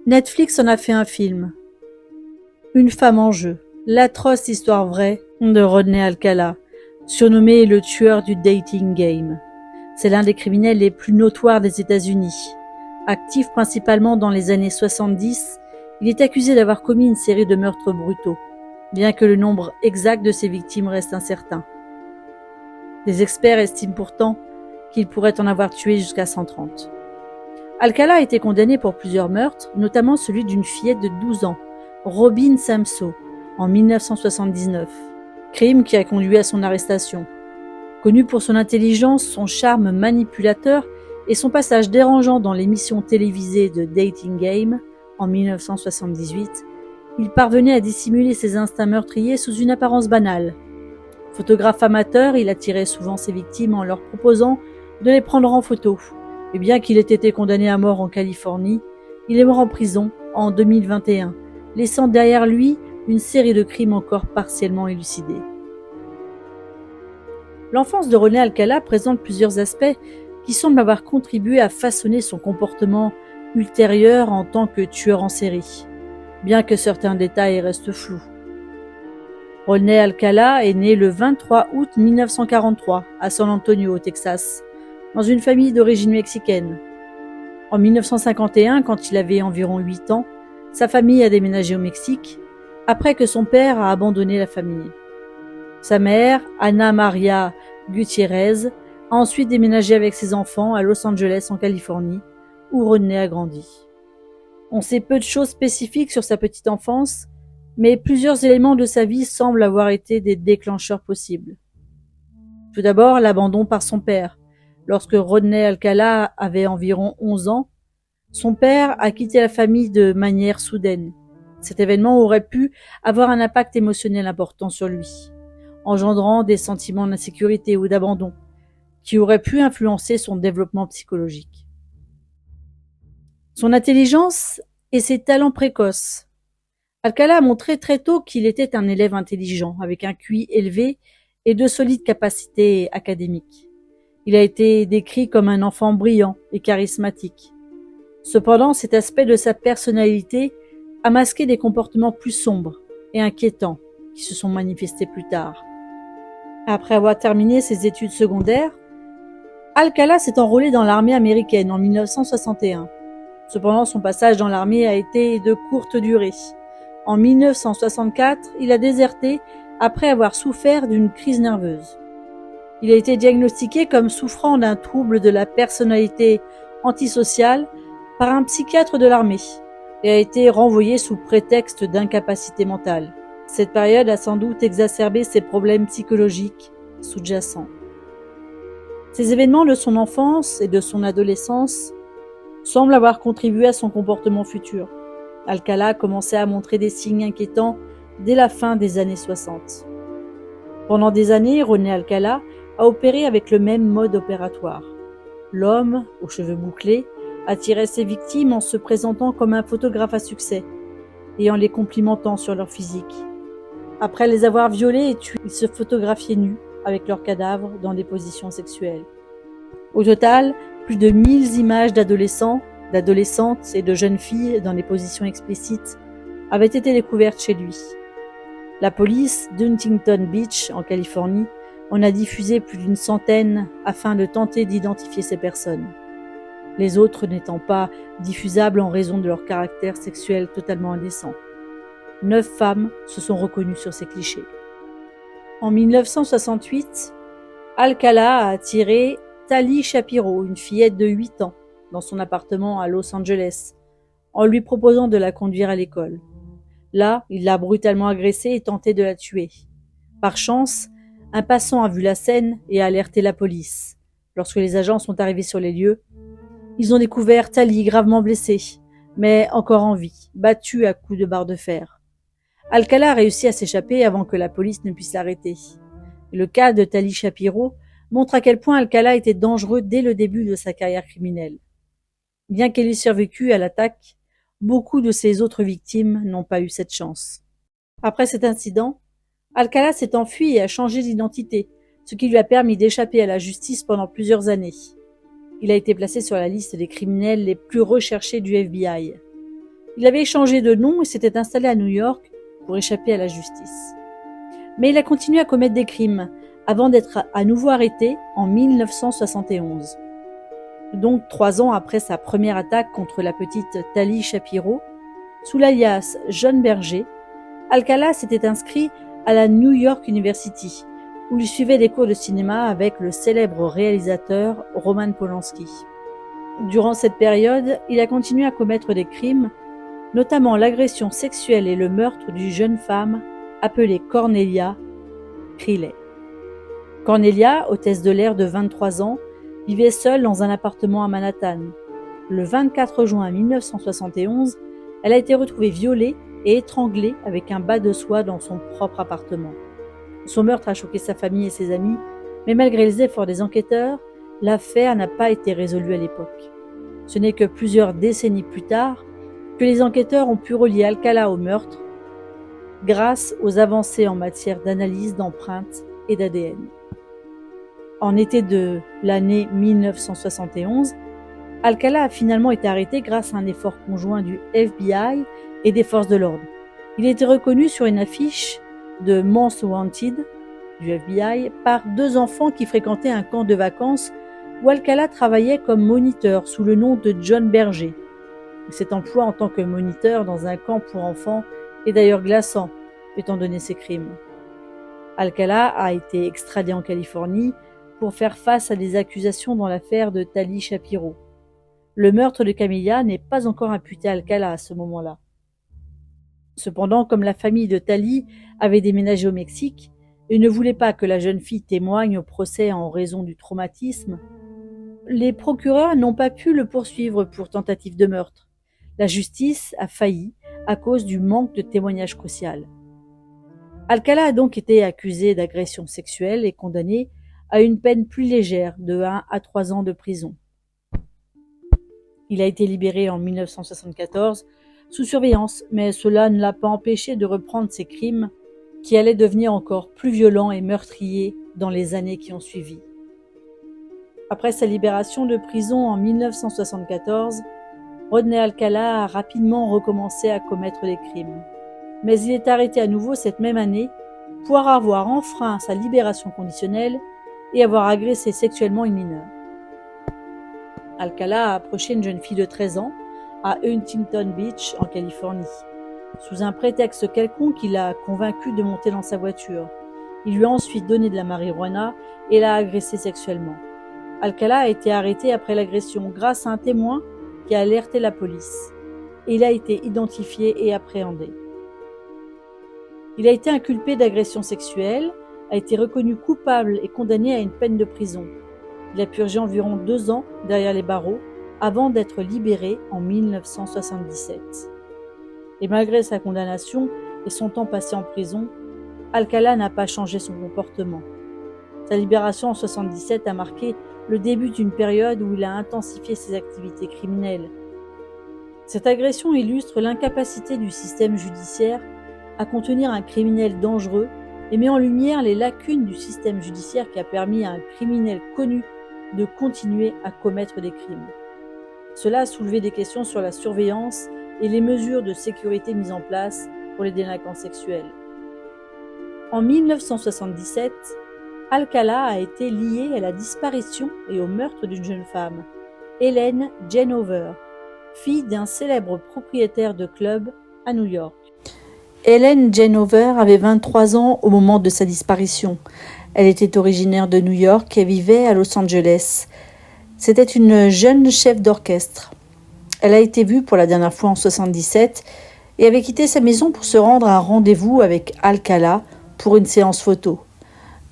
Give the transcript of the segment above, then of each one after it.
Netflix en a fait un film. Une femme en jeu, l'atroce histoire vraie de Rodney Alcala, surnommé le tueur du dating game. C'est l'un des criminels les plus notoires des États-Unis. Actif principalement dans les années 70, il est accusé d'avoir commis une série de meurtres brutaux, bien que le nombre exact de ses victimes reste incertain. Les experts estiment pourtant qu'il pourrait en avoir tué jusqu'à 130. Alcala a été condamné pour plusieurs meurtres, notamment celui d'une fillette de 12 ans, Robin Samso, en 1979, crime qui a conduit à son arrestation. Connu pour son intelligence, son charme manipulateur et son passage dérangeant dans l'émission télévisée de Dating Game en 1978, il parvenait à dissimuler ses instincts meurtriers sous une apparence banale. Photographe amateur, il attirait souvent ses victimes en leur proposant de les prendre en photo. Et bien qu'il ait été condamné à mort en Californie, il est mort en prison en 2021, laissant derrière lui une série de crimes encore partiellement élucidés. L'enfance de Rodney Alcala présente plusieurs aspects qui semblent avoir contribué à façonner son comportement ultérieur en tant que tueur en série, bien que certains détails restent flous. Rodney Alcala est né le 23 août 1943 à San Antonio, au Texas, dans une famille d'origine mexicaine. En 1951, quand il avait environ 8 ans, sa famille a déménagé au Mexique, après que son père a abandonné la famille. Sa mère, Ana Maria Gutiérrez, a ensuite déménagé avec ses enfants à Los Angeles en Californie, où Rodney a grandi. On sait peu de choses spécifiques sur sa petite enfance, mais plusieurs éléments de sa vie semblent avoir été des déclencheurs possibles. Tout d'abord, l'abandon par son père. Lorsque Rodney Alcala avait environ 11 ans, son père a quitté la famille de manière soudaine. Cet événement aurait pu avoir un impact émotionnel important sur lui, engendrant des sentiments d'insécurité ou d'abandon, qui auraient pu influencer son développement psychologique. Son intelligence et ses talents précoces. Alcala a montré très tôt qu'il était un élève intelligent, avec un QI élevé et de solides capacités académiques. Il a été décrit comme un enfant brillant et charismatique. Cependant, cet aspect de sa personnalité a masqué des comportements plus sombres et inquiétants qui se sont manifestés plus tard. Après avoir terminé ses études secondaires, Alcala s'est enrôlé dans l'armée américaine en 1961. Cependant, son passage dans l'armée a été de courte durée. En 1964, il a déserté après avoir souffert d'une crise nerveuse. Il a été diagnostiqué comme souffrant d'un trouble de la personnalité antisociale par un psychiatre de l'armée et a été renvoyé sous prétexte d'incapacité mentale. Cette période a sans doute exacerbé ses problèmes psychologiques sous-jacents. Ces événements de son enfance et de son adolescence semblent avoir contribué à son comportement futur. Alcala a commencé à montrer des signes inquiétants dès la fin des années 60. Pendant des années, Rodney Alcala a opéré avec le même mode opératoire. L'homme, aux cheveux bouclés, attirait ses victimes en se présentant comme un photographe à succès et en les complimentant sur leur physique. Après les avoir violés et tués, il se photographiait nus avec leurs cadavres dans des positions sexuelles. Au total, plus de 1000 images d'adolescents, d'adolescentes et de jeunes filles dans des positions explicites avaient été découvertes chez lui. La police d'Huntington Beach, en Californie, en a diffusé plus d'une centaine afin de tenter d'identifier ces personnes, les autres n'étant pas diffusables en raison de leur caractère sexuel totalement indécent. 9 femmes se sont reconnues sur ces clichés. En 1968, Alcala a attiré Tali Shapiro, une fillette de 8 ans, dans son appartement à Los Angeles, en lui proposant de la conduire à l'école. Là, il l'a brutalement agressée et tenté de la tuer. Par chance, un passant a vu la scène et a alerté la police. Lorsque les agents sont arrivés sur les lieux, ils ont découvert Tali gravement blessée, mais encore en vie, battue à coups de barre de fer. Alcala a réussi à s'échapper avant que la police ne puisse l'arrêter. Le cas de Tali Shapiro montre à quel point Alcala était dangereux dès le début de sa carrière criminelle. Bien qu'elle ait survécu à l'attaque, beaucoup de ses autres victimes n'ont pas eu cette chance. Après cet incident, Alcala s'est enfui et a changé d'identité, ce qui lui a permis d'échapper à la justice pendant plusieurs années. Il a été placé sur la liste des criminels les plus recherchés du FBI. Il avait changé de nom et s'était installé à New York pour échapper à la justice. Mais il a continué à commettre des crimes avant d'être à nouveau arrêté en 1971. Donc 3 ans après sa première attaque contre la petite Tali Shapiro, sous l'alias John Berger, Alcala s'était inscrit à la New York University, où il suivait des cours de cinéma avec le célèbre réalisateur Roman Polanski. Durant cette période, il a continué à commettre des crimes, notamment l'agression sexuelle et le meurtre d'une jeune femme appelée Cornelia Crilley. Cornelia, hôtesse de l'air de 23 ans, vivait seule dans un appartement à Manhattan. Le 24 juin 1971, elle a été retrouvée violée et étranglée avec un bas de soie dans son propre appartement. Son meurtre a choqué sa famille et ses amis, mais malgré les efforts des enquêteurs, l'affaire n'a pas été résolue à l'époque. Ce n'est que plusieurs décennies plus tard que les enquêteurs ont pu relier Alcala au meurtre grâce aux avancées en matière d'analyse d'empreintes et d'ADN. En été de l'année 1971, Alcala a finalement été arrêté grâce à un effort conjoint du FBI et des forces de l'ordre. Il a été reconnu sur une affiche de Most Wanted du FBI par 2 enfants qui fréquentaient un camp de vacances où Alcala travaillait comme moniteur sous le nom de John Berger. Cet emploi en tant que moniteur dans un camp pour enfants est d'ailleurs glaçant, étant donné ses crimes. Alcala a été extradé en Californie pour faire face à des accusations dans l'affaire de Tali Shapiro. Le meurtre de Camilla n'est pas encore imputé à Alcala à ce moment-là. Cependant, comme la famille de Tali avait déménagé au Mexique et ne voulait pas que la jeune fille témoigne au procès en raison du traumatisme, les procureurs n'ont pas pu le poursuivre pour tentative de meurtre. La justice a failli à cause du manque de témoignages crucial. Alcala a donc été accusé d'agression sexuelle et condamné à une peine plus légère de 1 à 3 ans de prison. Il a été libéré en 1974 sous surveillance, mais cela ne l'a pas empêché de reprendre ses crimes qui allaient devenir encore plus violents et meurtriers dans les années qui ont suivi. Après sa libération de prison en 1974, Rodney Alcala a rapidement recommencé à commettre des crimes. Mais il est arrêté à nouveau cette même année pour avoir enfreint sa libération conditionnelle et avoir agressé sexuellement une mineure. Alcala a approché une jeune fille de 13 ans à Huntington Beach, en Californie. Sous un prétexte quelconque, il l'a convaincue de monter dans sa voiture. Il lui a ensuite donné de la marijuana et l'a agressée sexuellement. Alcala a été arrêté après l'agression grâce à un témoin qui a alerté la police. Et il a été identifié et appréhendé. Il a été inculpé d'agression sexuelle, a été reconnu coupable et condamné à une peine de prison. Il a purgé environ 2 ans derrière les barreaux avant d'être libéré en 1977. Et malgré sa condamnation et son temps passé en prison, Alcala n'a pas changé son comportement. Sa libération en 1977 a marqué le début d'une période où il a intensifié ses activités criminelles. Cette agression illustre l'incapacité du système judiciaire à contenir un criminel dangereux et met en lumière les lacunes du système judiciaire qui a permis à un criminel connu de continuer à commettre des crimes. Cela a soulevé des questions sur la surveillance et les mesures de sécurité mises en place pour les délinquants sexuels. En 1977, Alcala a été lié à la disparition et au meurtre d'une jeune femme, Ellen Jane Hoover, fille d'un célèbre propriétaire de club à New York. Ellen Jane Hoover avait 23 ans au moment de sa disparition. Elle était originaire de New York et vivait à Los Angeles. C'était une jeune chef d'orchestre. Elle a été vue pour la dernière fois en 1977 et avait quitté sa maison pour se rendre à un rendez-vous avec Alcala pour une séance photo.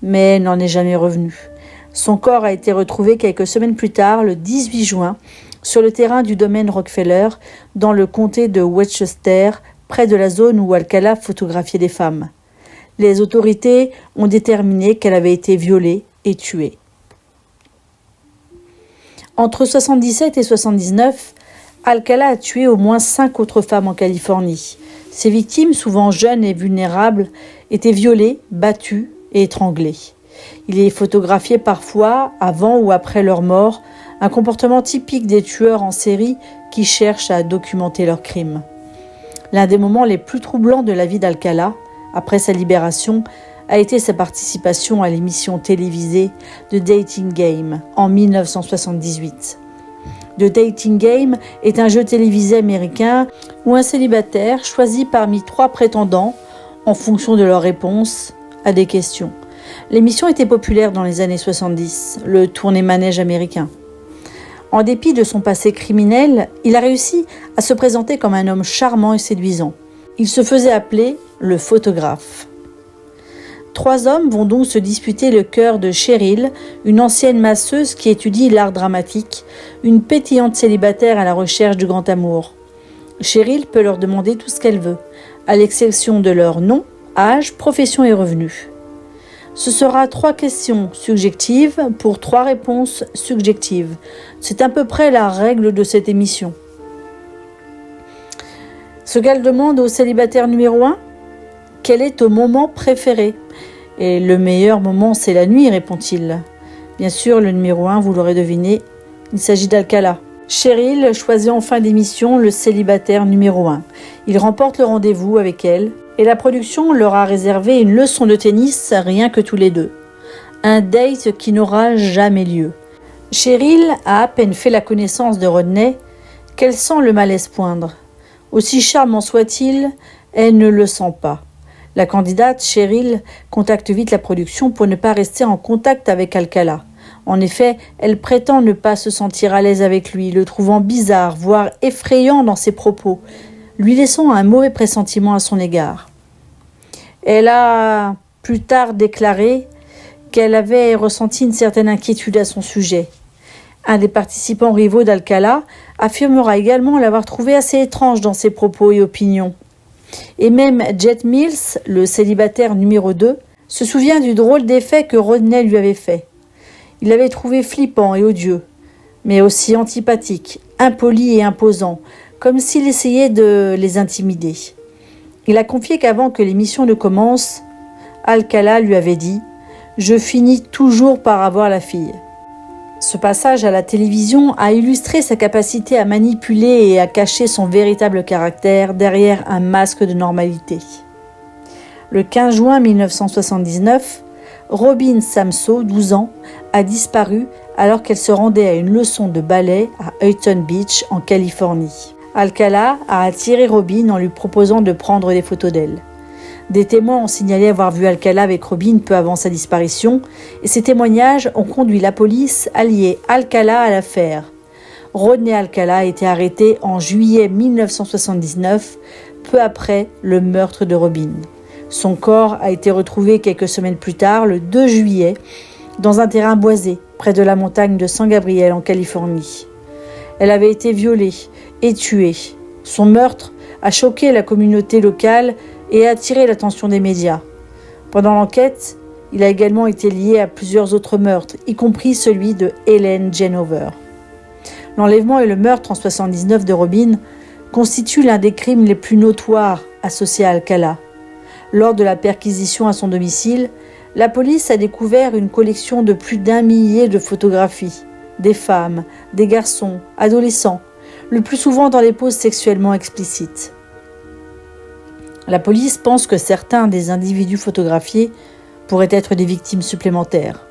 Mais elle n'en est jamais revenue. Son corps a été retrouvé quelques semaines plus tard, le 18 juin, sur le terrain du domaine Rockefeller, dans le comté de Westchester, près de la zone où Alcala photographiait des femmes. Les autorités ont déterminé qu'elle avait été violée et tuée. Entre 1977 et 1979, Alcala a tué au moins 5 autres femmes en Californie. Ses victimes, souvent jeunes et vulnérables, étaient violées, battues et étranglées. Il est photographié parfois avant ou après leur mort, un comportement typique des tueurs en série qui cherchent à documenter leurs crimes. L'un des moments les plus troublants de la vie d'Alcala, après sa libération, a été sa participation à l'émission télévisée The Dating Game en 1978. The Dating Game est un jeu télévisé américain où un célibataire choisit parmi 3 prétendants en fonction de leurs réponses à des questions. L'émission était populaire dans les années 70, le tourné-manège américain. En dépit de son passé criminel, il a réussi à se présenter comme un homme charmant et séduisant. Il se faisait appeler le photographe. 3 hommes vont donc se disputer le cœur de Cheryl, une ancienne masseuse qui étudie l'art dramatique, une pétillante célibataire à la recherche du grand amour. Cheryl peut leur demander tout ce qu'elle veut, à l'exception de leur nom, âge, profession et revenus. Ce sera 3 questions subjectives pour 3 réponses subjectives. C'est à peu près la règle de cette émission. Ce qu'elle demande au célibataire numéro 1, quel est ton moment préféré ? Et le meilleur moment, c'est la nuit, répond-il. Bien sûr, le numéro 1, vous l'aurez deviné, il s'agit d'Alcala. Cheryl choisit en fin d'émission le célibataire numéro 1. Il remporte le rendez-vous avec elle et la production leur a réservé une leçon de tennis rien que tous les 2. Un date qui n'aura jamais lieu. Cheryl a à peine fait la connaissance de Rodney qu'elle sent le malaise poindre. Aussi charmant soit-il, elle ne le sent pas. La candidate, Cheryl, contacte vite la production pour ne pas rester en contact avec Alcala. En effet, elle prétend ne pas se sentir à l'aise avec lui, le trouvant bizarre, voire effrayant dans ses propos, lui laissant un mauvais pressentiment à son égard. Elle a plus tard déclaré qu'elle avait ressenti une certaine inquiétude à son sujet. Un des participants rivaux d'Alcala affirmera également l'avoir trouvé assez étrange dans ses propos et opinions. Et même Jet Mills, le célibataire numéro 2, se souvient du drôle d'effet que Rodney lui avait fait. Il l'avait trouvé flippant et odieux, mais aussi antipathique, impoli et imposant, comme s'il essayait de les intimider. Il a confié qu'avant que l'émission ne commence, Alcala lui avait dit « Je finis toujours par avoir la fille ». Ce passage à la télévision a illustré sa capacité à manipuler et à cacher son véritable caractère derrière un masque de normalité. Le 15 juin 1979, Robin Samsoe, 12 ans, a disparu alors qu'elle se rendait à une leçon de ballet à Huntington Beach, en Californie. Alcala a attiré Robin en lui proposant de prendre des photos d'elle. Des témoins ont signalé avoir vu Alcala avec Robin peu avant sa disparition et ces témoignages ont conduit la police à lier Alcala à l'affaire. Rodney Alcala a été arrêté en juillet 1979, peu après le meurtre de Robin. Son corps a été retrouvé quelques semaines plus tard, le 2 juillet, dans un terrain boisé, près de la montagne de San Gabriel en Californie. Elle avait été violée et tuée. Son meurtre a choqué la communauté locale et a attiré l'attention des médias. Pendant l'enquête, il a également été lié à plusieurs autres meurtres, y compris celui de Helen Janover. L'enlèvement et le meurtre en 1979 de Robin constituent l'un des crimes les plus notoires associés à Alcala. Lors de la perquisition à son domicile, la police a découvert une collection de plus d'1 millier de photographies, des femmes, des garçons, adolescents, le plus souvent dans des poses sexuellement explicites. La police pense que certains des individus photographiés pourraient être des victimes supplémentaires.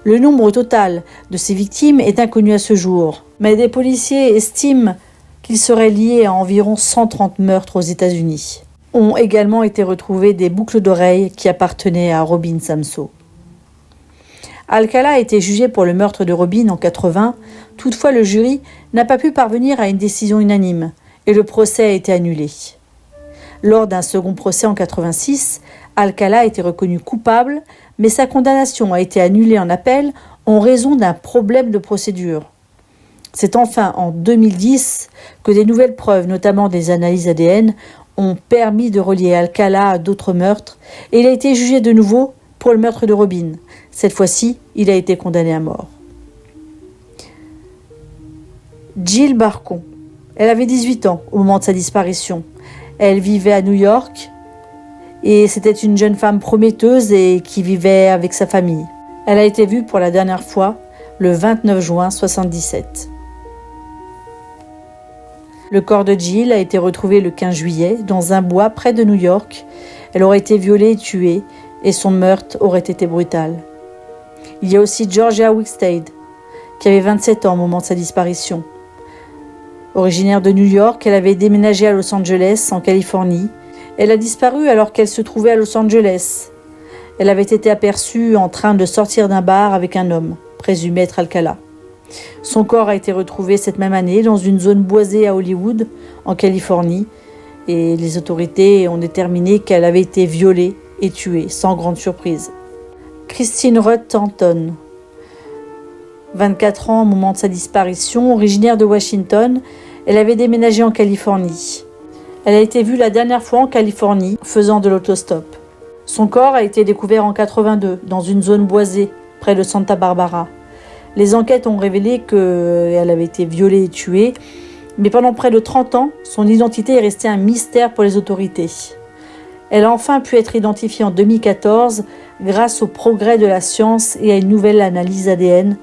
Le nombre total de ces victimes est inconnu à ce jour, mais des policiers estiment qu'il serait lié à environ 130 meurtres aux États-Unis. Ont également été retrouvées des boucles d'oreilles qui appartenaient à Robin Samsoe. Alcala a été jugé pour le meurtre de Robin en 80, toutefois le jury n'a pas pu parvenir à une décision unanime et le procès a été annulé. Lors d'un second procès en 86, Alcala a été reconnu coupable, mais sa condamnation a été annulée en appel en raison d'un problème de procédure. C'est enfin en 2010 que des nouvelles preuves, notamment des analyses ADN, ont permis de relier Alcala à d'autres meurtres et il a été jugé de nouveau pour le meurtre de Robin. Cette fois-ci, il a été condamné à mort. Jill Barcon. Elle avait 18 ans au moment de sa disparition. Elle vivait à New York et c'était une jeune femme prometteuse et qui vivait avec sa famille. Elle a été vue pour la dernière fois le 29 juin 1977. Le corps de Jill a été retrouvé le 15 juillet dans un bois près de New York. Elle aurait été violée et tuée, et son meurtre aurait été brutal. Il y a aussi Georgia Wickstead, qui avait 27 ans au moment de sa disparition. Originaire de New York, elle avait déménagé à Los Angeles, en Californie. Elle a disparu alors qu'elle se trouvait à Los Angeles. Elle avait été aperçue en train de sortir d'un bar avec un homme, présumé être Alcala. Son corps a été retrouvé cette même année dans une zone boisée à Hollywood, en Californie, et les autorités ont déterminé qu'elle avait été violée et tuée, sans grande surprise. Christine Ruth Thornton, 24 ans au moment de sa disparition, originaire de Washington, elle avait déménagé en Californie. Elle a été vue la dernière fois en Californie, faisant de l'autostop. Son corps a été découvert en 82, dans une zone boisée, près de Santa Barbara. Les enquêtes ont révélé qu'elle avait été violée et tuée, mais pendant près de 30 ans, son identité est restée un mystère pour les autorités. Elle a enfin pu être identifiée en 2014 grâce au progrès de la science et à une nouvelle analyse ADN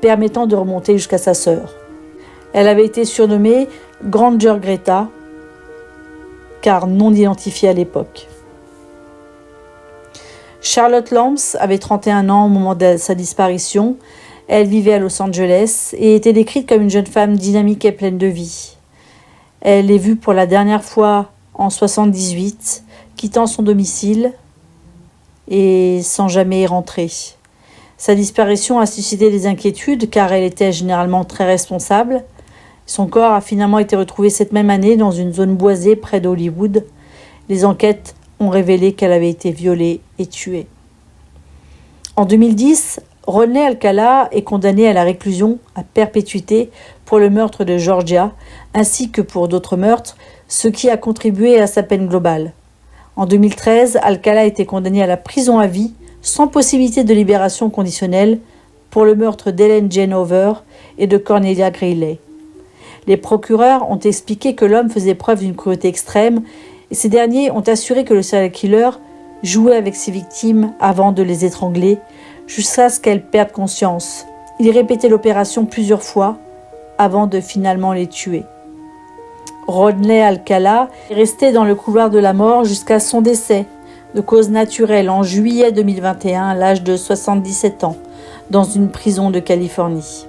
permettant de remonter jusqu'à sa sœur. Elle avait été surnommée Granger Greta, car non identifiée à l'époque. Charlotte Lambs avait 31 ans au moment de sa disparition. Elle vivait à Los Angeles et était décrite comme une jeune femme dynamique et pleine de vie. Elle est vue pour la dernière fois en 1978, quittant son domicile et sans jamais y rentrer. Sa disparition a suscité des inquiétudes car elle était généralement très responsable. Son corps a finalement été retrouvé cette même année dans une zone boisée près d'Hollywood. Les enquêtes ont révélé qu'elle avait été violée et tuée. En 2010, Rodney Alcala est condamné à la réclusion à perpétuité pour le meurtre de Georgia, ainsi que pour d'autres meurtres, ce qui a contribué à sa peine globale. En 2013, Alcala a été condamné à la prison à vie, sans possibilité de libération conditionnelle, pour le meurtre d'Ellen Jane Hoover et de Cornelia Greeley. Les procureurs ont expliqué que l'homme faisait preuve d'une cruauté extrême, et ces derniers ont assuré que le serial killer jouait avec ses victimes avant de les étrangler, jusqu'à ce qu'elles perdent conscience. Il répétait l'opération plusieurs fois avant de finalement les tuer. Rodney Alcala est resté dans le couloir de la mort jusqu'à son décès, de cause naturelle, en juillet 2021, à l'âge de 77 ans, dans une prison de Californie.